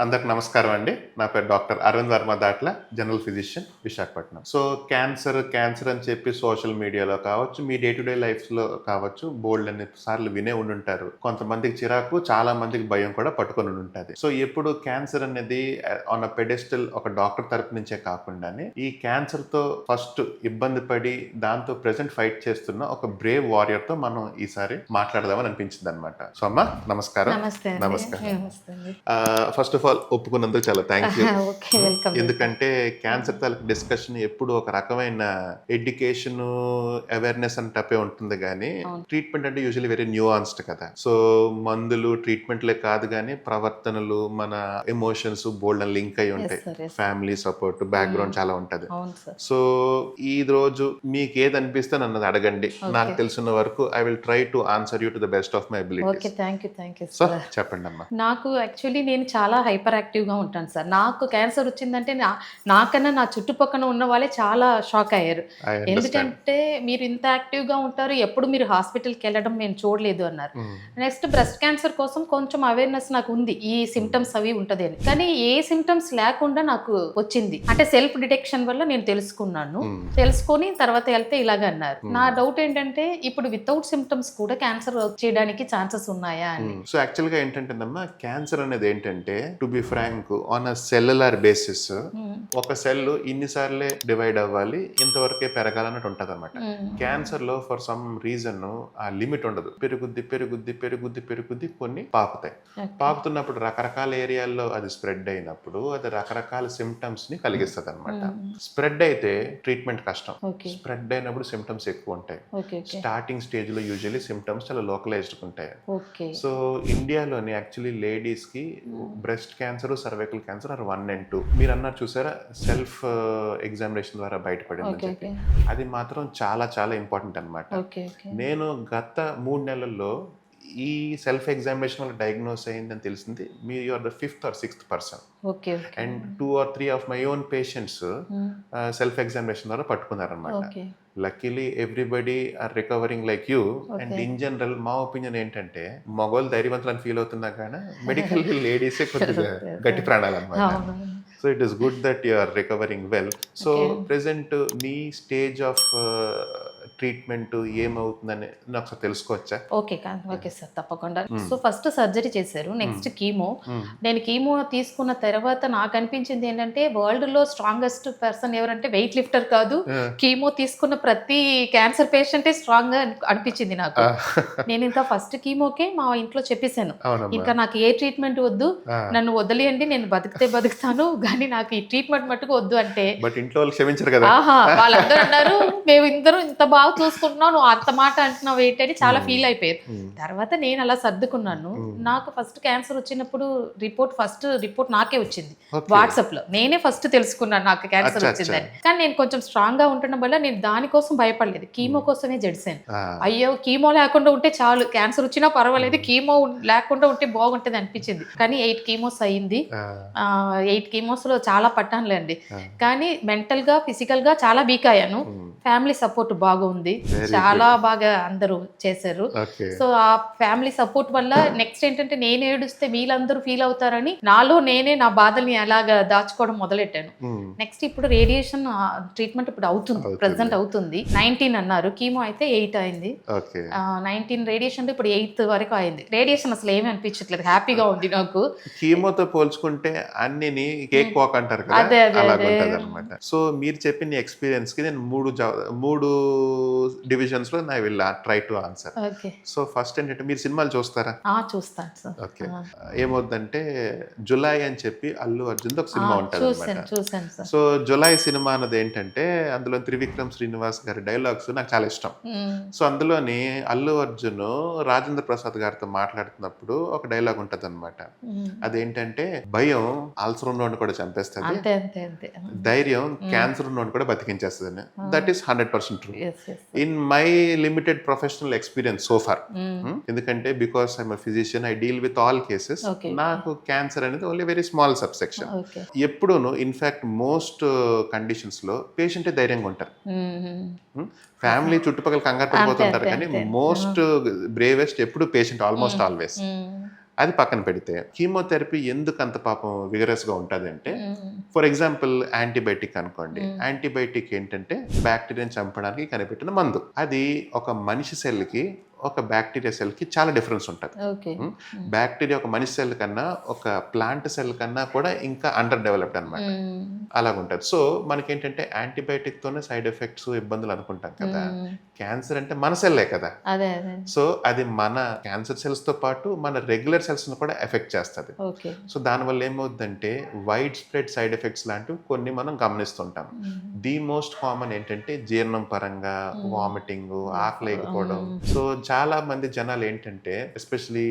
అందరికి నమస్కారం అండి. నా పేరు doctor Aravind Varma Datla, general physician, Visakhapatnam. So cancer అని చెప్పి సోషల్ మీడియాలో కావచ్చు, మీ డే టు డే లైఫ్‌లో కావచ్చు, బోలెడన్ని సార్లు వినే ఉండుంటారు. కొంతమందికి చిరాకు, చాలా మందికి భయం కూడా పట్టుకొని ఉండుంటది. సో ఎప్పుడు క్యాన్సర్ అనేది ఆన్ అ పెడెస్టల్ ఒక డాక్టర్ తరపు నుంచే కాకుండానే, ఈ క్యాన్సర్‌తో ఫస్ట్ ఇబ్బంది పడి, దాంతో ప్రెజెంట్ ఫైట్ చేస్తున్న ఒక బ్రేవ్ వారియర్‌తో మనం ఈసారి మాట్లాడదామని అనిపించిందనమాట. సో అమ్మ నమస్కారం. నమస్తే అండి. నమస్కారం. నమస్తే అండి. ఫస్ట్ ఆఫ్ ఆల్ ఒప్పుకున్నందుకు చాలా థ్యాంక్ యూ. ఓకే. వెల్కమ్. ఎందుకంటే క్యాన్సర్ తాలూకు డిస్కషన్ ఎప్పుడు ఒక రకమైన ఎడ్యుకేషన్ అవేర్నెస్ అని టపే ఉంటుంది కానీ అవును. ట్రీట్మెంట్ అంటే యూజువల్లీ వెరీ న్యూఆన్స్డ్ కదా. సో మందులు ట్రీట్మెంట్లే కాదు కానీ ప్రవర్తనలు, మన ఎమోషన్స్ బోల్డ్ లింక్ అయి ఉంటాయి. Yes, sir. Yes. Family support, background చాలా ఉంటది. అవును సార్. సో ఈ రోజు మీకు ఏది అనిపిస్తే నన్ను అడగండి. నాకు తెలిసిన వరకు I will try to answer you to the best of my okay. Abilities. Thank you so sir. చెప్పండి అమ్మా. నాకు యాక్చువల్లీ నేను చాలా హైపర్ యాక్టివ్గా ఉంటాను సార్. నాకు క్యాన్సర్ వచ్చిందంటే నాకన్నా నా చుట్టుపక్కల ఉన్న వాళ్ళే చాలా షాక్ అయ్యారు. I understand. ఎందుకంటే మీరు ఇంత యాక్టివ్గా ఉంటారు, ఎప్పుడు మీరు హాస్పిటల్కి వెళ్ళడం మేము చూడలేదు అన్నారు. నెక్స్ట్ బ్రెస్ట్ క్యాన్సర్ కోసం కొంచెం అవేర్నెస్ నాకు ఉంది, ఈ సిమ్టమ్స్ అవి ఉంటుంది అని. కానీ ఏ సిమ్టమ్స్ లేకుండా నాకు వచ్చింది అంటే సెల్ఫ్ డిటెక్షన్ వల్ల నేను తెలుసుకున్నాను. తెలుసుకొని తర్వాత వెళ్తే ఇలాగ అన్నారు. నా డౌట్ ఏంటంటే ఇప్పుడు వితౌట్ సిమ్టమ్స్ కూడా క్యాన్సర్ వచ్చేయడానికి ఛాన్సెస్ ఉన్నాయా అని. సో యాక్చువల్ గా ఏంటంటేనమ్మా, క్యాన్సర్ అనేది ఏంటంటే to be frank on a cellular basis ఒక సెల్ ఇన్నిసార్లే డివైడ్ అవ్వాలి, ఇంతవరకే పెరగాలన్నట్టు ఉంటది అనమాట. క్యాన్సర్ లో ఫర్ సమ్ రీజన్ ఆ లిమిట్ ఉండదు, పెరుగుద్ది పెరుగుద్ది పెరుగుద్ది పెరుగుద్ది, కొన్ని పాకుతాయి. పాకుతున్నప్పుడు రకరకాల ఏరియాల్లో అది స్ప్రెడ్ అయినప్పుడు అది రకరకాల సిమ్టమ్స్ ని కలిగిస్తుంది అనమాట. స్ప్రెడ్ అయితే ట్రీట్మెంట్ కష్టం, స్ప్రెడ్ అయినప్పుడు సిమ్టమ్స్ ఎక్కువ ఉంటాయి. స్టార్టింగ్ స్టేజ్ లో యూజువల్లీ సిమ్టమ్స్ చాలా లోకలైజ్డ్ ఉంటాయి. సో ఇండియాలోని యాక్చువల్లీ లేడీస్ కి breast cancer, cervical cancer are 1 and 2. మీరు అన్నారు చూసారా, సెల్ఫ్ ఎగ్జామినేషన్ ద్వారా బయటపడిందని చెప్పి, అది మాత్రం చాలా చాలా ఇంపార్టెంట్ అనమాట. నేను గత 3 నెలల్లో ఈ సెల్ఫ్ ఎగ్జామినేషన్ వల్ల డయాగ్నోస్ అయిందని తెలిసింది మీరు are the 5th or 6th person. And 2 or 3 of my own patients self examination ద్వారా పట్టుకున్నారనమాట. Luckily everybody are recovering like you. And in general మా ఒపీనియన్ ఏంటంటే, మగవాళ్ళు ధైర్యవంతులని ఫీల్ అవుతున్నా కానీ మెడికల్ లేడీసే కొద్దిగా గట్టి ప్రాణాలు అనమాట. So it is good that you are recovering well. So present మీ స్టేజ్ ఆఫ్ ట్రీట్మెంట్ ఏమవుతుందని నాకు తెలుసుకోవచ్చా? ఓకే సార్, తప్పకుండా. సో ఫస్ట్ సర్జరీ చేశారు, నెక్స్ట్ కీమో. నేను కీమో తీసుకున్న తర్వాత నాకు అనిపించింది ఏంటంటే, వరల్డ్ లో స్ట్రాంగెస్ట్ పర్సన్ ఎవరంటే వెయిట్ లిఫ్టర్ కాదు, కీమో తీసుకున్న ప్రతి క్యాన్సర్ పేషెంటే స్ట్రాంగ్ గా అనిపించింది నాకు. నేను ఇంకా ఫస్ట్ కీమోకే మా ఇంట్లో చెప్పేశాను, ఇంకా నాకు ఏ ట్రీట్మెంట్ వద్దు, నన్ను వదిలేయండి, నేను బతికితే బతుకుతాను, కానీ నాకు ఈ ట్రీట్మెంట్ మట్టుకు వద్దు అంటే వాళ్ళందరూ అన్నారు, మేము ఇద్దరు ఇంత బాగా చూసుకుంటున్నావు, నువ్వు అంత మాట అంటున్నావు ఏంటి అని చాలా ఫీల్ అయిపోయారు. తర్వాత నేను అలా సర్దుకున్నాను. నాకు ఫస్ట్ క్యాన్సర్ వచ్చినప్పుడు ఫస్ట్ రిపోర్ట్ నాకే వచ్చింది వాట్సాప్ లో. నేనే ఫస్ట్ తెలుసుకున్నాను నాకు క్యాన్సర్ వచ్చిందని. కానీ నేను కొంచెం స్ట్రాంగ్ గా ఉండడం వల్ల నేను దానికోసం భయపడలేదు, కీమో కోసమే జడిసాను. అయ్యో కీమో లేకుండా ఉంటే చాలు, క్యాన్సర్ వచ్చినా పర్వాలేదు, కీమో లేకుండా ఉంటే బాగుంటుంది అనిపించింది. కానీ 8 కీమోస్ అయ్యింది. 8 కీమోస్ లో చాలా పట్టానులేండి, కానీ మెంటల్ గా ఫిజికల్ గా చాలా వీక్ అయ్యాను. ఫ్యామిలీ సపోర్ట్ బాగుంది, చాలా బాగా అందరూ చేశారు. సో ఆ ఫ్యామిలీ సపోర్ట్ వల్ల నెక్స్ట్ ఏంటంటే, నేను ఏడుస్తే వీళ్ళందరూ ఫీల్ అవుతారని నాలో నేనే నా బాధల్ని అలాగా దాచుకోవడం మొదలెట్టాను. నెక్స్ట్ ఇప్పుడు రేడియేషన్ ట్రీట్మెంట్ ఇప్పుడు అవుతుంది, ప్రెసెంట్ అవుతుంది. 19 అన్నారు, కీమో అయితే 8 అయింది. 19 రేడియేషన్ ఇప్పుడు 8th వరకు అయింది. రేడియేషన్ అసలు ఏమీ అనిపించట్లేదు, హ్యాపీగా ఉంది నాకు. కీమోతో పోల్చుకుంటే అన్ని కేక్ వాక్ అంటారు కదా, అలాగుంటది అన్నమాట. సో మీరు చెప్పిన ఎక్స్పీరియన్స్ కి నేను 3 డివిజన్స్ లో I will try to answer. So first ఏంటంటే, మీరు సినిమాలు చూస్తారా? చూస్తాను సార్. ఓకే. ఏమవుతుందంటే, జులై అని చెప్పి అల్లు అర్జున్ ఒక సినిమా ఉంటుంది అన్నమాట. సో జులై సినిమా అన్నది ఏంటంటే, అందులో త్రివిక్రమ్ శ్రీనివాస్ గారి డైలాగ్స్ నాకు చాలా ఇష్టం. సో అందులోని అల్లు అర్జున్ రాజేంద్ర ప్రసాద్ గారితో మాట్లాడుతున్నప్పుడు ఒక డైలాగ్ ఉంటది అనమాట. అదేంటంటే, భయం ఆల్సర్ ఉన్నోడిని కూడా చంపేస్తుంది, ధైర్యం క్యాన్సర్ ఉన్నోడిని కూడా బతికించేస్తుంది. That is 100% true in my limited professional experience so far. ఎందుకంటే because I'm physician, I deal with all cases. నాకు క్యాన్సర్ అనేది only very small sub section. ఎప్పుడూను ఇన్ఫాక్ట్ మోస్ట్ కండిషన్స్ లో పేషెంటే ధైర్యంగా ఉంటారు. ఫ్యామిలీ చుట్టుపక్కల కంగారు పడిపోతుంటారు, కానీ మోస్ట్ బ్రేవెస్ట్ ఎప్పుడు పేషెంట్, ఆల్మోస్ట్ ఆల్వేస్. అది పక్కన పెడితే కీమోథెరపీ ఎందుకు అంత పాపం విగరస్ గా ఉంటుంది అంటే, ఫర్ ఎగ్జాంపుల్ యాంటీబయాటిక్ అనుకోండి. యాంటీబయాటిక్ ఏంటంటే బ్యాక్టీరియాని చంపడానికి కనిపెట్టిన మందు. అది ఒక మనిషి సెల్కి ఒక బ్యాక్టీరియా సెల్కి చాలా డిఫరెన్స్ ఉంటుంది. బ్యాక్టీరియా ఒక మనిషి సెల్ కన్నా ఒక ప్లాంట్ సెల్ కన్నా కూడా ఇంకా అండర్ డెవలప్డ్ అనమాట. అలాగుంటుంది. సో మనకేంటంటే యాంటీబయాటిక్ తోనే సైడ్ ఎఫెక్ట్స్ ఇబ్బందులు అనుకుంటాం కదా. క్యాన్సర్ అంటే మన సెల్లే కదా. సో అది మన క్యాన్సర్ సెల్స్ తో పాటు మన రెగ్యులర్ సెల్స్ ను కూడా ఎఫెక్ట్ చేస్తుంది. సో దానివల్ల ఏమవుతుందంటే వైడ్ స్ప్రెడ్ సైడ్ ఎఫెక్ట్స్ లాంటివి కొన్ని మనం గమనిస్తుంటాం. ది మోస్ట్ కామన్ ఏంటంటే జీర్ణం పరంగా వామిటింగ్, ఆకలి లేకపోవడం. సో చాలా మంది జనాలు ఏంటంటే ఎస్పెషలీ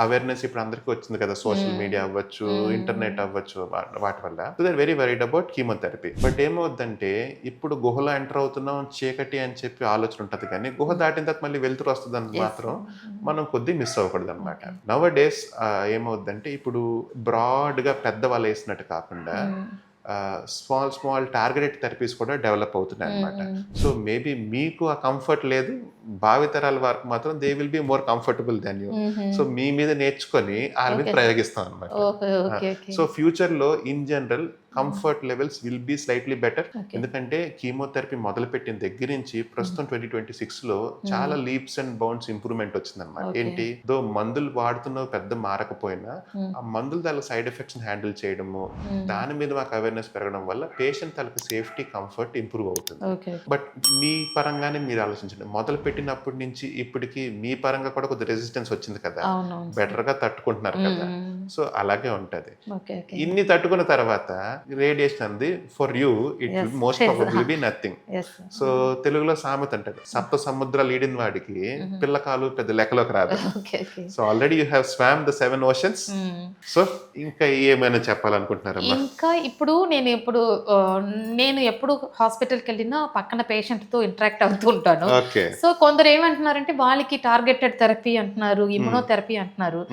అవేర్నెస్ ఇప్పుడు అందరికీ వచ్చింది కదా, సోషల్ మీడియా అవ్వచ్చు, ఇంటర్నెట్ అవ్వచ్చు, వాటి వల్ల so they very worried about chemotherapy. But ఏమవుద్దంటే ఇప్పుడు గుహలో ఎంటర్ అవుతున్నాం చీకటి అని చెప్పి ఆలోచన ఉంటుంది, కానీ గుహ దాటిన తర్వాత మళ్ళీ వెళ్తురు వస్తుందని మాత్రం మనం కొద్ది మిస్ అవ్వకూడదు అనమాట. నవ్ డేస్ ఏమవుద్దంటే ఇప్పుడు బ్రాడ్ గా పెద్ద వాళ్ళు వేసినట్టు కాకుండా స్మాల్ టార్గెటెడ్ థెరపీస్ కూడా డెవలప్ అవుతున్నాయి అనమాట. సో మేబీ మీకు ఆ కంఫర్ట్ లేదు, భావితరాల వరకు మాత్రం they will be more comfortable than you. So మీ మీద నేర్చుకొని వాళ్ళ మీద ప్రయోగిస్తాం అనమాట. సో ఫ్యూచర్ లో in general comfort levels will be slightly better. ఎందుకంటే కీమోథెరపీ మొదలుపెట్టిన దగ్గర నుంచి ప్రస్తుతం 2026 లో చాలా లీప్స్ అండ్ బౌండ్స్ ఇంప్రూవ్మెంట్ వచ్చింది అనమాట. ఏంటి దో మందులు వాడుతున్న పెద్ద మారకపోయినా ఆ మందులు దాని సైడ్ ఎఫెక్ట్స్ హ్యాండిల్ చేయడము, దాని మీద మాకు అవేర్నెస్ పెరగడం వల్ల పేషెంట్ తనకు సేఫ్టీ కంఫర్ట్ ఇంప్రూవ్ అవుతుంది. బట్ మీ పరంగానే మీరు ఆలోచించండి, మొదలు పెట్టినప్పటి నుంచి ఇప్పటికి మీ పరంగా కూడా కొద్ది రెసిస్టెన్స్ వచ్చింది కదా, బెటర్ గా తట్టుకుంటున్నారు కదా. సో అలాగే ఉంటది. ఇన్ని తట్టుకున్న తర్వాత రేడియేషన్ అంది for you it will most probably be nothing. So తెలుగులో సామెత అంటది, సప్త సముద్రాలు ఈడిన వాడికి పిల్లకాలు పెద్ద లెక్కలోకి రాదు. So already you have swarm the 7 oceans. So ఇంకా ఏమైనా చెప్పాలనుకుంటున్నారమ్మా? ఇంకా ఇప్పుడు నేను ఎప్పుడు హాస్పిటల్కి వెళ్ళినా పక్కన పేషెంట్ తో ఇంటరాక్ట్ అవుతూ ఉంటాను. సో కొందరు ఏమంటున్నారంటే వాళ్ళకి టార్గెటెడ్ థెరపీ అంటున్నారు, ఇమ్యునోథెరపీ అంటున్నారు,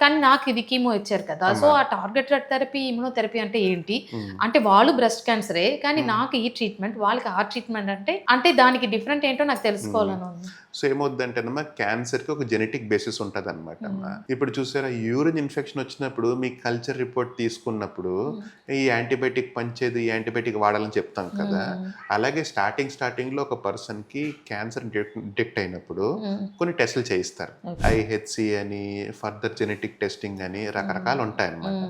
కానీ నాకు ఇది కీమో ఇచ్చారు కదా. సో ఆ టార్గెటెడ్ థెరపీ, ఇమ్యునోథెరపీ అంటే ఏంటి అంటే వాళ్ళు బ్రెస్ట్ క్యాన్సరే కానీ నాకు ఈ ట్రీట్మెంట్, వాళ్ళకి ఆ ట్రీట్మెంట్ అంటే దానికి డిఫరెంట్ ఏంటో నాకు తెలుసుకోవాలని ఉంది. సో ఏమవుద్దంటేనమ్మా, క్యాన్సర్ కి ఒక జెనెటిక్ బేసిస్ ఉంటుంది అనమాట. ఇప్పుడు చూసారా, యూరిన్ ఇన్ఫెక్షన్ వచ్చినప్పుడు మీ కల్చర్ రిపోర్ట్ తీసుకున్నప్పుడు ఈ యాంటీబయాటిక్ పంచేది, ఈ యాంటీబయాటిక్ వాడాలని చెప్తాం కదా. అలాగే స్టార్టింగ్ లో ఒక పర్సన్ కి క్యాన్సర్ డిటెక్ట్ అయినప్పుడు కొన్ని టెస్టులు చేయిస్తారు. IHC అని, ఫర్దర్ జెనెటిక్ టెస్టింగ్ అని రకరకాలు ఉంటాయి అన్నమాట.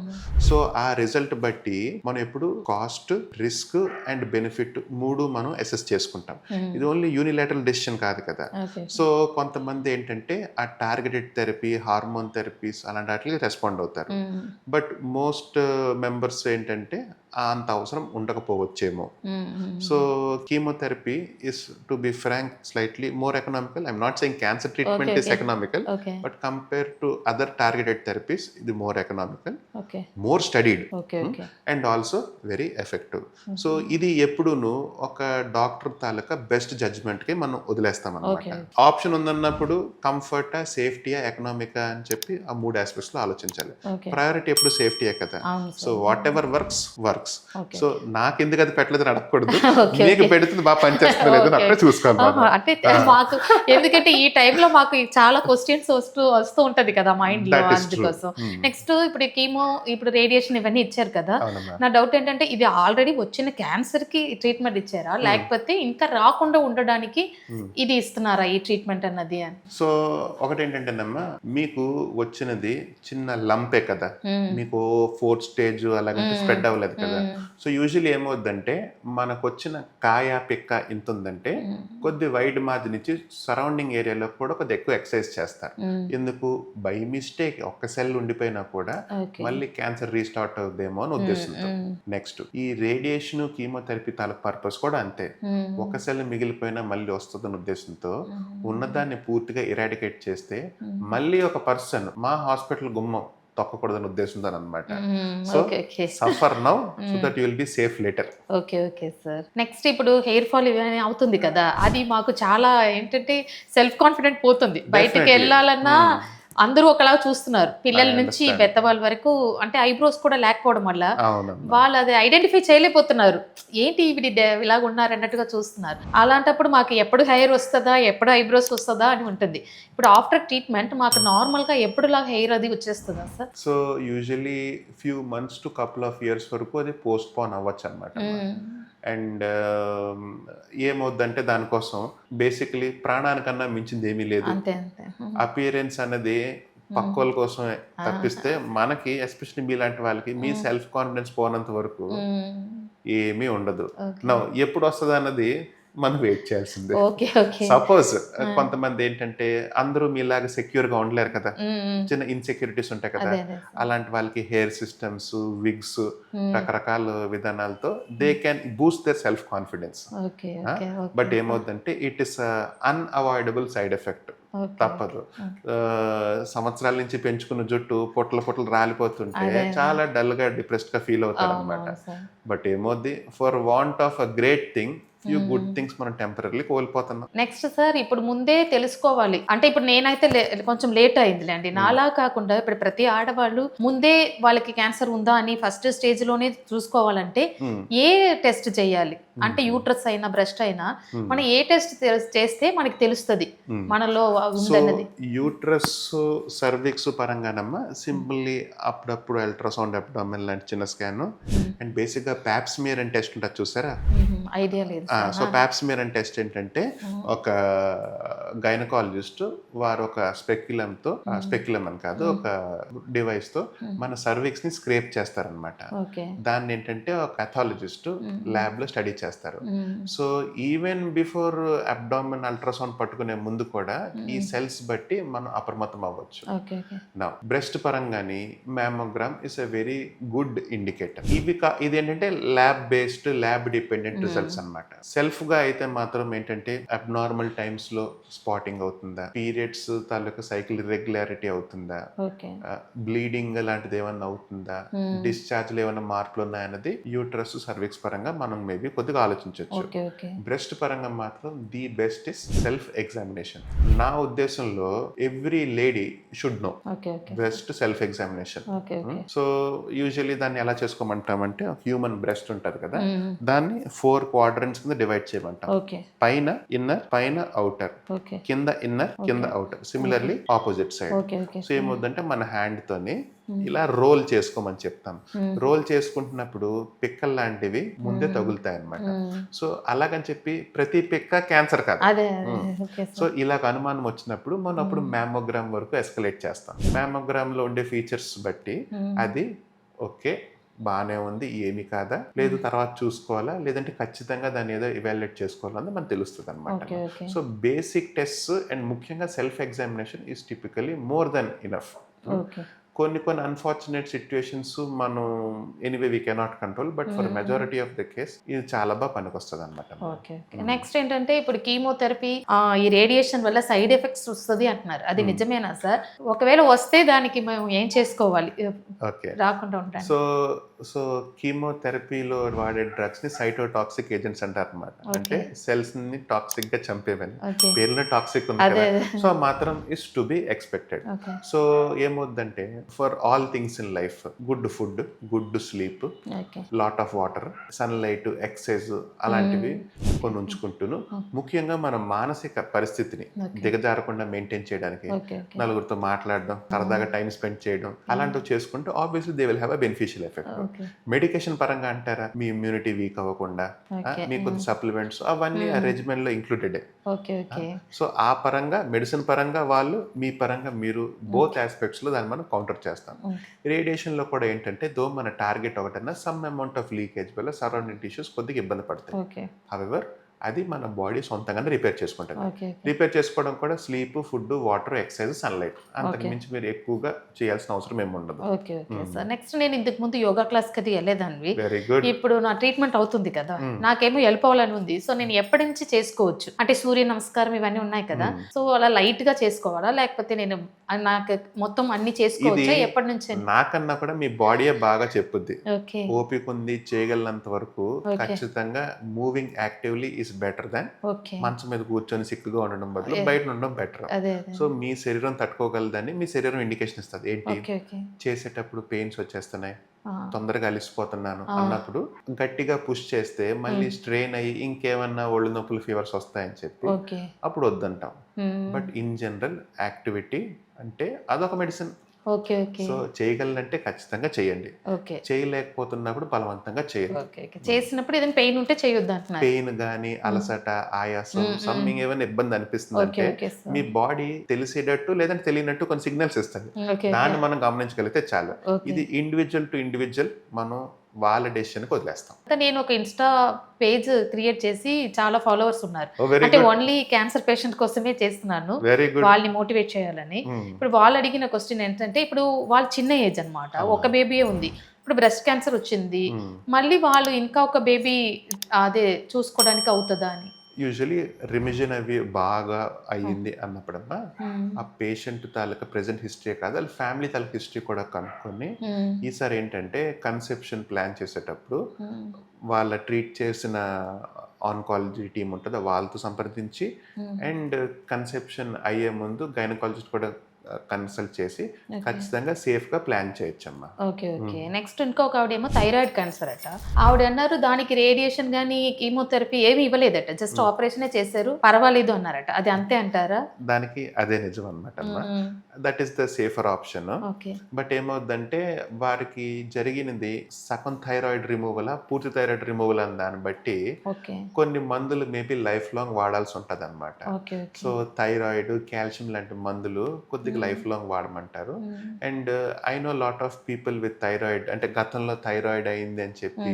సో ఆ రిజల్ట్ బట్టి మనం ఎప్పుడు కాస్ట్, రిస్క్ అండ్ బెనిఫిట్ మూడు మనం అసెస్ చేసుకుంటాం. ఇది ఓన్లీ యూనిలాటరల్ డెసిషన్ కాదు కదా. సో కొంతమంది ఏంటంటే ఆ టార్గెటెడ్ థెరపీ, హార్మోన్ థెరపీస్ అలాంటి వాటికి రెస్పాండ్ అవుతారు. బట్ మోస్ట్ మెంబర్స్ ఏంటంటే అంత అవసరం ఉండకపోవచ్చేమో. So chemotherapy is to be frank slightly more economical. I'm not saying cancer treatment is economical, but compare to other targeted therapies ఇది more economical, more studied and also very effective. So ఇది ఎప్పుడును ఒక doctor తాలూకా best judgement కి మనం వదిలేస్తాం అనమాట. Option ఉందన్నప్పుడు కంఫర్టా, సేఫ్టీయా, ఎకనామికా అని చెప్పి ఆ 3 ఆస్పెక్ట్స్ లో ఆలోచించాలి. ప్రయారిటీ ఎప్పుడు సేఫ్టీయే కదా. So what ever works. So నాకు ఎందుకు అది పెట్టలేదు అడగకూడదు, మీకు పెడుతుంది బాగా పనిచేస్తుంది లేదు అక్కడ చూసుకోవాలి. అంటే మాకు ఎందుకంటే ఈ టైంలో మాకు చాలా క్వశ్చన్స్ వస్తూ ఉంటది కదా మైండ్ లో, అందుకోసం. నెక్స్ట్ ఇప్పుడు కీమో, ఇప్పుడు రేడియేషన్ ఇవన్నీ ఇచ్చారు కదా. నా డౌట్ ఏంటంటే ఇది ఆల్రెడీ వచ్చిన క్యాన్సర్ కి ట్రీట్మెంట్ ఇచ్చారా, లేకపోతే ఇంకా రాకుండా ఉండడానికి ఇది ఇస్తున్నారా ఈ ట్రీట్మెంట్ అన్నది అని? సో ఒకటి ఏంటంటేనమ్మా, మీకు వచ్చినది చిన్న లంపే కదా, మీకు 4th stage అలాగే స్ప్రెడ్ అవ్వలేదు కదా. సో యూజువల్లీ ఏమవుద్దంటే మనకు వచ్చిన కాయ పిక్క ఇంత ఉందంటే కొద్ది వైడ్ మాది నుంచి సరౌండింగ్ ఏరియాలో కూడా కొద్ది ఎక్కువ ఎక్సర్సైజ్ చేస్తారు. ఎందుకు, బై మిస్టేక్ ఒక్క సెల్ ఉండిపోయినా కూడా మళ్ళీ క్యాన్సర్ రీస్టార్ట్ అవుద్దేమో అని ఉద్దేశంతో. నెక్స్ట్ ఈ రేడియేషన్, కీమోథెరపీ తాలూకు పర్పస్ కూడా అంతే. ఒక సెల్ మిగిలిపోయినా మళ్ళీ వస్తుందని ఉద్దేశంతో ఉన్నదాన్ని పూర్తిగా ఇరాడికేట్ చేస్తే మళ్ళీ ఒక పర్సన్ మా హాస్పిటల్ గుమ్మం తొక్కకూడదని ఉద్దేశంతో అనమాట. So suffer now so that you will be safe later. Okay sir. Next ఇప్పుడు హెయిర్ ఫాల్ ఇవన్నీ అవుతుంది కదా, అది మాకు చాలా ఏంటంటే సెల్ఫ్ కాన్ఫిడెంట్ పోతుంది. బయటికి వెళ్ళాలన్నా అందరూ ఒకలా చూస్తున్నారు, పిల్లల I నుంచి understand. పెద్దవాళ్ళ వరకు. అంటే ఐబ్రోస్ కూడా లేకపోవడం వల్ల అవునమ్మా. వాళ్ళు అది ఐడెంటిఫై చేయలేకపోతున్నారు, ఏంటి ఇవి ఇలాగ ఉన్నారు అన్నట్టుగా చూస్తున్నారు. అలాంటప్పుడు మాకు ఎప్పుడు హెయిర్ వస్తుందా, ఎప్పుడు ఐబ్రోస్ వస్తుందా అని ఉంటుంది. ఇప్పుడు ఆఫ్టర్ ట్రీట్మెంట్ మాకు నార్మల్గా ఎప్పుడులాగా హెయిర్ అది వచ్చేస్తుందా sir? So usually few months to couple of years వరకు అది పోస్ట్ పోన్ అవ్వచ్చు అనమాట. అండ్ ఏమవుద్దంటే దానికోసం బేసికలీ ప్రాణానికన్నా మించింది ఏమీ లేదు. అంతే అంతే. అపియరెన్స్ అనేది పక్కోళ్ళ కోసమే తప్పిస్తే మనకి ఎస్పెషల్లీ మీలాంటి వాళ్ళకి మీ సెల్ఫ్ కాన్ఫిడెన్స్ పోనంత వరకు ఏమీ ఉండదు. నా ఎప్పుడు వస్తుంది అన్నది మనం వెయిట్ చేయాల్సిందే. Okay okay. సపోజ్ కొంతమంది ఏంటంటే అందరూ మీలాగా సెక్యూర్ గా ఉండలేరు కదా, చిన్న ఇన్సెక్యూరిటీస్ ఉంటాయి కదా, అలాంటి వాళ్ళకి హెయిర్ సిస్టమ్స్, విగ్స్, రకరకాల విధానాలతో they can boost their self confidence. But ఏమవుతుందంటే it is unavoidable side effect, తప్పదు. సంవత్సరాల నుంచి పెంచుకున్న జుట్టు పొట్టలు రాలిపోతుంటే చాలా డల్ గా డిప్రెస్డ్ గా ఫీల్ అవుతారు అనమాట. బట్ ఏమవుద్ది, for want of a great thing few good things మనం టెంపరీ కోల్పోతున్నాం. నెక్స్ట్ సార్, ఇప్పుడు ముందే తెలుసుకోవాలి అంటే, ఇప్పుడు నేనైతే కొంచెం లేట్ అయిందిలేండి, నాలా కాకుండా ఇప్పుడు ప్రతి ఆడవాళ్ళు ముందే వాళ్ళకి క్యాన్సర్ ఉందా అని ఫస్ట్ స్టేజ్ లోనే చూసుకోవాలంటే ఏ టెస్ట్ చేయాలి? అంటే యూట్రస్ అయినా బ్రెస్ట్ అయినా మనం ఏ టెస్ట్ చేస్తే మనకి తెలుస్తుంది మనలో ఉందన్నది? యూట్రస్, సర్విక్స్ పరంగానమ్మా సింపుల్లీ అప్పుడప్పుడు అల్ట్రాసౌండ్, అబ్డామిన్ లాంటి చిన్న స్కాన్, అండ్ బేసిక్ గా ప్యాప్స్మియర్ అని టెస్ట్ ఉంటుంది చూసారా? ఐడియా లేదు. సో ప్యాప్స్మియర్ అని టెస్ట్ ఏంటంటే ఒక గైనకాలజిస్ట్ వారు ఒక స్పెక్యులమ్ అని కాదు, ఒక డివైస్ తో మన సర్విక్స్ ని స్క్రేప్ చేస్తారనమాట. దాన్ని ఏంటంటే ఒక పాథాలజిస్ట్ ల్యాబ్ లో స్టడీ చేస్తారు. So even before abdomen ultrasound పట్టుకునే ముందు కూడా ఈ సెల్స్ బట్టి మనం అప్రమత్తం అవ్వచ్చు. నా బ్రెస్ట్ పరంగాని mammogram is a very good indicator. ఇది ఏంటంటే ల్యాబ్ డిపెండెంట్ రిజల్ట్స్ అన్నమాట. సెల్ఫ్ గా అయితే మాత్రం ఏంటంటే అబ్నార్మల్ టైమ్స్ లో స్పాటింగ్ అవుతుందా, పీరియడ్స్ తాలూకా సైకిల్ ఇర్రెగ్యులారిటీ అవుతుందా, బ్లీడింగ్ లాంటిది ఏమన్నా అవుతుందా, డిశ్చార్జ్ ఏమైనా మార్పులు ఉన్నాయన్నది యూట్రస్, సర్విక్స్ పరంగా మనం మేబీ కొద్దిగా ఆలోచించవచ్చు. బ్రెస్ట్ పరంగా మాత్రం the best is self examination. నా ఉద్దేశంలో every lady should know breast self examination. So usually దాన్ని ఎలా చేసుకోమంటామంటే, హ్యూమన్ బ్రెస్ట్ ఉంటది కదా, దాన్ని 4 క్వాడ్రంట్స్ కింద డివైడ్ చేయమంటాం. పైన ఇన్నర్, పైన అవుటర్, కింద ఇన్నర్, కింద outer, similarly opposite side. So ఏమవుతుందంటే మన హ్యాండ్ తోని ఇలా రోల్ చేసుకోమని చెప్తాం. రోల్ చేసుకుంటున్నప్పుడు పిక్కల్ లాంటివి ముందే తగులుతాయి అన్నమాట. సో అలాగని చెప్పి ప్రతి పిక్క క్యాన్సర్ కాదు. సో ఇలాగ అనుమానం వచ్చినప్పుడు మనం అప్పుడు మ్యామోగ్రామ్ వరకు ఎస్కలేట్ చేస్తాం. మ్యామోగ్రామ్ లో ఉండే ఫీచర్స్ బట్టి అది ఓకే బాగానే ఉంది, ఏమి కాదా, లేదు తర్వాత చూసుకోవాలా, లేదంటే ఖచ్చితంగా దాన్ని ఏదో ఇవాల్యుయేట్ చేసుకోవాలని మనకు తెలుస్తుంది అనమాట. సో బేసిక్ టెస్ట్ అండ్ ముఖ్యంగా self examination is typically more than enough. కొన్ని అన్ఫార్చునేట్ సిచ్యువేషన్స్ మనం anyway we cannot control, but for majority of the case ఇది చాలా బాగా పనికొస్తుంది అనమాట. నెక్స్ట్ ఏంటంటే, ఇప్పుడు కీమోథెరపీ ఈ రేడియేషన్ వల్ల సైడ్ ఎఫెక్ట్స్ వస్తుంది అంటున్నారు, అది నిజమేనా సార్? ఒకవేళ వస్తే దానికి మేము ఏం చేసుకోవాలి రాకుండా ఉంటాయి? సో కీమోథెరపీలో వాడే డ్రగ్స్ ని సైటోటాక్సిక్ ఏజెంట్స్ అంటారు అనమాట. అంటే సెల్స్ ని టాక్సిక్ గా చంపేవని, పేరులో టాక్సిక్ ఉంది కదా, సో మాత్రం is to be expected. So ఏమవుద్దంటే, for all things in life, good food, good sleep, lot of water, sunlight, exercise అలాంటివి కొన్ని ఉంచుకుంటూను, ముఖ్యంగా మన మానసిక పరిస్థితిని దిగజారకుండా మెయింటైన్ చేయడానికి నలుగురితో మాట్లాడడం, సరదాగా టైం స్పెండ్ చేయడం, అలాంటివి చేసుకుంటే obviously they will have a beneficial effect. Medication పరంగా అంటారా, మీ ఇమ్యూనిటీ వీక్ అవ్వకుండా మీకు సప్లిమెంట్స్ అవన్నీ ఆ రెజిమెన్ లో ఇంక్లూడెడ్. సో ఆ పరంగా, మెడిసిన్ పరంగా వాళ్ళు, మీ పరంగా మీరు, బోత్ ఆస్పెక్ట్స్ లో దాన్ని మనం కౌంటర్ చేస్తాం. రేడియేషన్ లో కూడా ఏంటంటే, దో మన టార్గెట్ ఒకటన్నా సమ్ అమౌంట్ ఆఫ్ లీకేజ్ వల్ల సరౌండింగ్ టిష్యూస్ కొద్దిగా ఇబ్బంది పడతాయి. హౌవెవర్ అది మన బాడీ సొంతంగానే రిపేర్ చేసుకుంటుంది. రిపేర్ చేసుకోవడం కూడా sleep, food, water, exercise, sunlight, అంతకు మించి మీరు ఎక్కువగా చేయాల్సిన అవసరం ఏమి ఉండదు. నెక్స్ట్, నేను ఇంతకు ముందు యోగా క్లాస్ కి వెళ్ళేదాన్ని. Very good. ఇప్పుడు నా ట్రీట్మెంట్ అవుతుంది కదా, నాకేమో వెళ్ళిపోవాలని ఉంది. సో నేను ఎప్పటి నుంచి చేసుకోవచ్చు అంటే, సూర్య నమస్కారం ఇవన్నీ ఉన్నాయి కదా, సో అలా లైట్ గా చేసుకోవాలా, లేకపోతే నేను నాకు మొత్తం అన్ని చేసుకోవచ్చా? ఎప్పటి నుంచి? నాకన్నా కూడా మీ బాడీ బాగా చెప్పుద్ది. ఓపిక ఉంది, చేయగలిగినంత వరకు ఖచ్చితంగా moving actively is better than okay. మంచం మీద కూర్చొని సిక్కుగా ఉండడం బదులు బయట ఉండడం బెటర్. అదే. సో మీ శరీరం తట్టుకోగలదని మీ శరీరం ఇండికేషన్ ఇస్తుంది. ఏంటి, ఓకే. ఓకే. చేసేటప్పుడు పెయిన్స్ వచ్చేస్తున్నాయి, ఆ! తొందరగా అలిసిపోతున్నాను అన్నప్పుడు గట్టిగా పుష్ చేస్తే మళ్ళీ స్ట్రెయిన్ అయ్యి ఇంకేమన్నా ఒళ్ళు నొప్పులు, ఫీవర్స్ వస్తాయని చెప్పి ఓకే. అప్పుడు వద్దంటాం. బట్ ఇన్ జనరల్ యాక్టివిటీ అంటే అదొక మెడిసిన్. ఓకే. ఓకే. సో చేయగలనంటే ఖచ్చితంగా చేయండి, ఓకే. చేయలేకపోతున్నప్పుడు బలవంతంగా చేయండి. ఓకే. ఓకే. చేసినప్పుడు ఏదైనా పెయిన్ ఉంటే చేయొద్దు అంటున్నారు. పెయిన్ కానీ, అలసట, ఆయాసం, సమ్మింగ్ ఏమైనా ఇబ్బంది అనిపిస్తుంది ఓకే. అంటే ఓకే. మీ బాడీ తెలిసేటట్టు లేదంటే తెలియనట్టు కొన్ని సిగ్నల్స్ ఇస్తుంది. ఓకే. దాన్ని మనం గమనించగలిగితే చాలు. ఓకే. ఇది ఇండివిజువల్ టు ఇండివిజువల్ మనం వాళ్ళ డెసిషన్కి వదిలేస్తాం. నేను ఒక ఇన్స్టా పేజ్ క్రియేట్ చేసి చాలా ఫాలోవర్స్ ఉన్నారు. వెరీ అంటే గుడ్, ఓన్లీ క్యాన్సర్ పేషెంట్ కోసమే చేస్తున్నాను, వెరీ గుడ్. వాళ్ళని మోటివేట్ చేయాలని. ఇప్పుడు వాళ్ళు అడిగిన క్వశ్చన్ ఏంటంటే, ఇప్పుడు వాళ్ళు చిన్న ఏజ్ అన్నమాట, ఒక బేబీయే ఉంది. ఇప్పుడు బ్రెస్ట్ క్యాన్సర్ వచ్చింది, మళ్ళీ వాళ్ళు ఇంకా ఒక బేబీ అదే చూసుకోవడానికి అవుతుందా అని. యూజువలీ రిమిజన్ అవి బాగా అయ్యింది అన్నప్పుడమ్మా ఆ పేషెంట్ తాలూకా ప్రెజెంట్ హిస్టరీ కాదు, వాళ్ళ ఫ్యామిలీ తాలూకా హిస్టరీ కూడా కనుక్కొని ఈసారి ఏంటంటే కన్సెప్షన్ ప్లాన్ చేసేటప్పుడు వాళ్ళ ట్రీట్ చేసిన ఆన్కాలజీ టీం ఉంటుంది వాళ్ళతో సంప్రదించి అండ్ కన్సెప్షన్ అయ్యే ముందు గైనకాలజిస్ట్ కూడా కన్సల్ట్ చేసి ఖచ్చితంగా సేఫ్గా ప్లాన్ చేయొచ్చమ్మా. ఓకే. ఓకే. నెక్స్ట్ ఇంకొక ఆవిడేమో థైరాయిడ్ క్యాన్సర్ అట. ఆవిడ అన్నారు దానికి రేడియేషన్ కానీ కీమోథెరపీ ఏమి ఇవ్వలేదట, జస్ట్ ఆపరేషనే చేశారు, పర్వాలేదు అన్నారట. అది అంతే అంటారా? దానికి అదే నిజం అనమాట అమ్మా. That is the safer option. But ఏమవుద్దంటే వారికి జరిగినది సగం థైరాయిడ్ రిమూవల్, పూర్తి థైరాయిడ్ రిమూవల్ అని దాన్ని బట్టి కొన్ని మందులు మేబీ లైఫ్ లాంగ్ వాడాల్సి ఉంటుంది అనమాట. సో థైరాయిడ్, కాల్షియం లాంటి మందులు కొద్దిగా లైఫ్ లాంగ్ వాడమంటారు. And I know lot of people with thyroid, అంటే గతంలో థైరాయిడ్ అయింది అని చెప్పి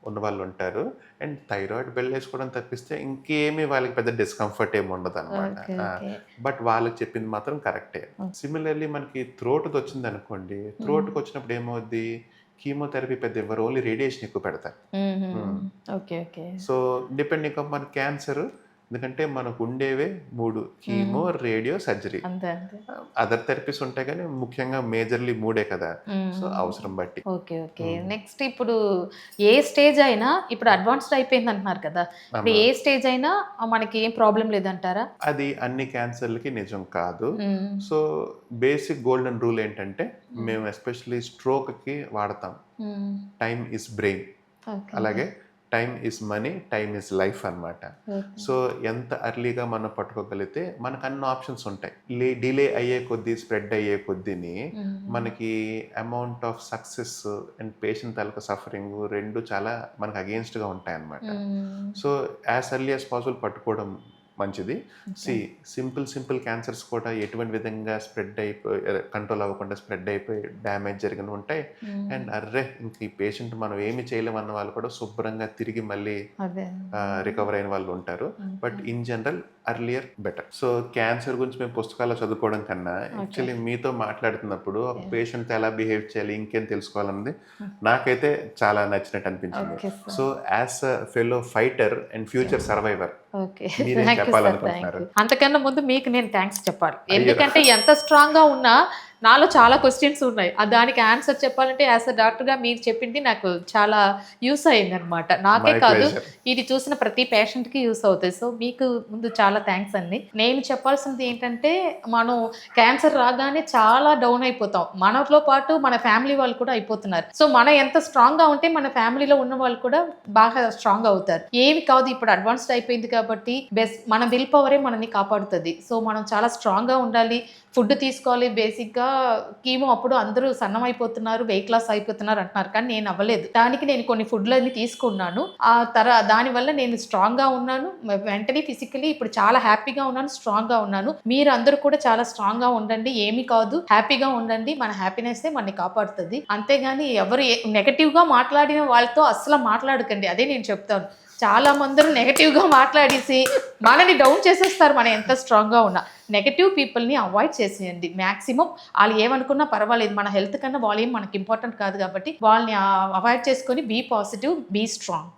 ఉన్న వాళ్ళు ఉంటారు. అండ్ థైరాయిడ్ వెళ్ళేసుకోవడం తప్పిస్తే ఇంకేమీ వాళ్ళకి పెద్ద డిస్కంఫర్ట్ ఏమి ఉండదు అనమాట. బట్ వాళ్ళకి చెప్పింది మాత్రం కరెక్టే. సిమిలర్లీ మనకి థ్రోట్కి వచ్చింది అనుకోండి, థ్రోట్కి వచ్చినప్పుడు ఏమవుద్ది, కీమోథెరపీ పెద్ద ఇవ్వరు, ఓన్లీ రేడియేషన్ ఎక్కువ పెడతారు. సో డిపెండింగ్ ఆన్ మన క్యాన్సర్, ఎందుకంటే మనకు ఉండేవే 3: chemo, radio, surgery. Other therapies ఉంటాయి కానీ ముఖ్యంగా మేజర్లీ 3 కదా. సో అవసరం బట్టి. ఓకే. ఓకే. నెక్స్ట్ ఇప్పుడు ఏ స్టేజ్ అయినా, ఇప్పుడు అడ్వాన్స్డ్ అయిపోయింది అంటున్నారు కదా, ఇప్పుడు ఏ స్టేజ్ అయినా మనకి ఏం ప్రాబ్లం లేదంటారా? అది అన్ని క్యాన్సర్లకి నిజం కాదు. సో బేసిక్ గోల్డెన్ రూల్ ఏంటంటే మేము ఎస్పెషల్లీ స్ట్రోక్కి వాడతాం టైమ్ ఇస్ బ్రెయిన్, అలాగే time is money, time is life అనమాట. సో ఎంత అర్లీగా మనం పట్టుకోగలిగితే మనకు అన్ని ఆప్షన్స్ ఉంటాయి. డిలే అయ్యే కొద్దీ, స్ప్రెడ్ అయ్యే కొద్దీని మనకి amount of success and patient taluka suffering రెండు చాలా మనకు అగేన్స్ట్గా ఉంటాయి అన్నమాట. So as early as possible పట్టుకోవడం మంచిది. సింపుల్ క్యాన్సర్స్ కూడా ఎటువంటి విధంగా స్ప్రెడ్ అయిపోయి, కంట్రోల్ అవ్వకుండా స్ప్రెడ్ అయిపోయి డ్యామేజ్ జరిగిన ఉంటాయి. అండ్ అర్రే ఇంక ఈ పేషెంట్ మనం ఏమి చేయలేమన్న వాళ్ళు కూడా శుభ్రంగా తిరిగి మళ్ళీ రికవర్ అయిన వాళ్ళు ఉంటారు. But in general earlier better. So cancer గురించి మేము పుస్తకాల్లో చదువుకోవడం కన్నా యాక్చువల్లీ మీతో మాట్లాడుతున్నప్పుడు పేషెంట్ ఎలా బిహేవ్ చేయాలి, ఇంకేం తెలుసుకోవాలన్నది నాకైతే చాలా నచ్చినట్టు అనిపించింది. So as a fellow fighter and future survivor అంతకన్నా ముందు మీకు నేను థ్యాంక్స్ చెప్పాలి. ఎందుకంటే ఎంత స్ట్రాంగ్ గా ఉన్నా నాలో చాలా క్వశ్చన్స్ ఉన్నాయి, దానికి ఆన్సర్ చెప్పాలంటే యాజ్ అ డాక్టర్గా మీరు చెప్పింది నాకు చాలా యూస్ అయింది అనమాట. నాకే కాదు, ఇది చూసిన ప్రతి పేషెంట్కి యూస్ అవుతుంది. సో మీకు ముందు చాలా థ్యాంక్స్ అండి. నేను చెప్పాల్సింది ఏంటంటే, మనం క్యాన్సర్ రాగానే చాలా డౌన్ అయిపోతాం, మనతో పాటు మన ఫ్యామిలీ వాళ్ళు కూడా అయిపోతున్నారు. సో మనం ఎంత స్ట్రాంగ్గా ఉంటే మన ఫ్యామిలీలో ఉన్న వాళ్ళు కూడా బాగా స్ట్రాంగ్ అవుతారు. ఏమి కాదు, ఇప్పుడు అడ్వాన్స్డ్ అయిపోయింది కాబట్టి మన విల్ పవరే మనల్ని కాపాడుతుంది. సో మనం చాలా స్ట్రాంగ్గా ఉండాలి, ఫుడ్ తీసుకోవాలి. బేసిక్గా కీమో అప్పుడు అందరూ సన్నం అయిపోతున్నారు, వెయిట్ లాస్ అయిపోతున్నారు అంటున్నారు, కానీ నేను అవ్వలేదు. దానికి నేను కొన్ని ఫుడ్లన్నీ తీసుకున్నాను, దానివల్ల నేను స్ట్రాంగ్గా ఉన్నాను. వెంటనే ఫిజికలీ ఇప్పుడు చాలా హ్యాపీగా ఉన్నాను, స్ట్రాంగ్గా ఉన్నాను. మీరు అందరూ కూడా చాలా స్ట్రాంగ్గా ఉండండి, ఏమీ కాదు, హ్యాపీగా ఉండండి. మన హ్యాపీనెస్ మనని కాపాడుతుంది. అంతేగాని ఎవరు నెగటివ్గా మాట్లాడిన వాళ్ళతో అస్సలు మాట్లాడకండి, అదే నేను చెప్తాను. చాలా మంది నెగటివ్గా మాట్లాడేసి మనని డౌన్ చేసేస్తారు, మనం ఎంత స్ట్రాంగ్గా ఉన్నా. నెగటివ్ పీపుల్ని అవాయిడ్ చేసేయండి మ్యాక్సిమం. వాళ్ళు ఏమనుకున్నా పర్వాలేదు, మన హెల్త్ కన్నా వాళ్ళు ఏం మనకి ఇంపార్టెంట్ కాదు కాబట్టి వాళ్ళని అవాయిడ్ చేసుకొని బీ పాజిటివ్, బీ స్ట్రాంగ్.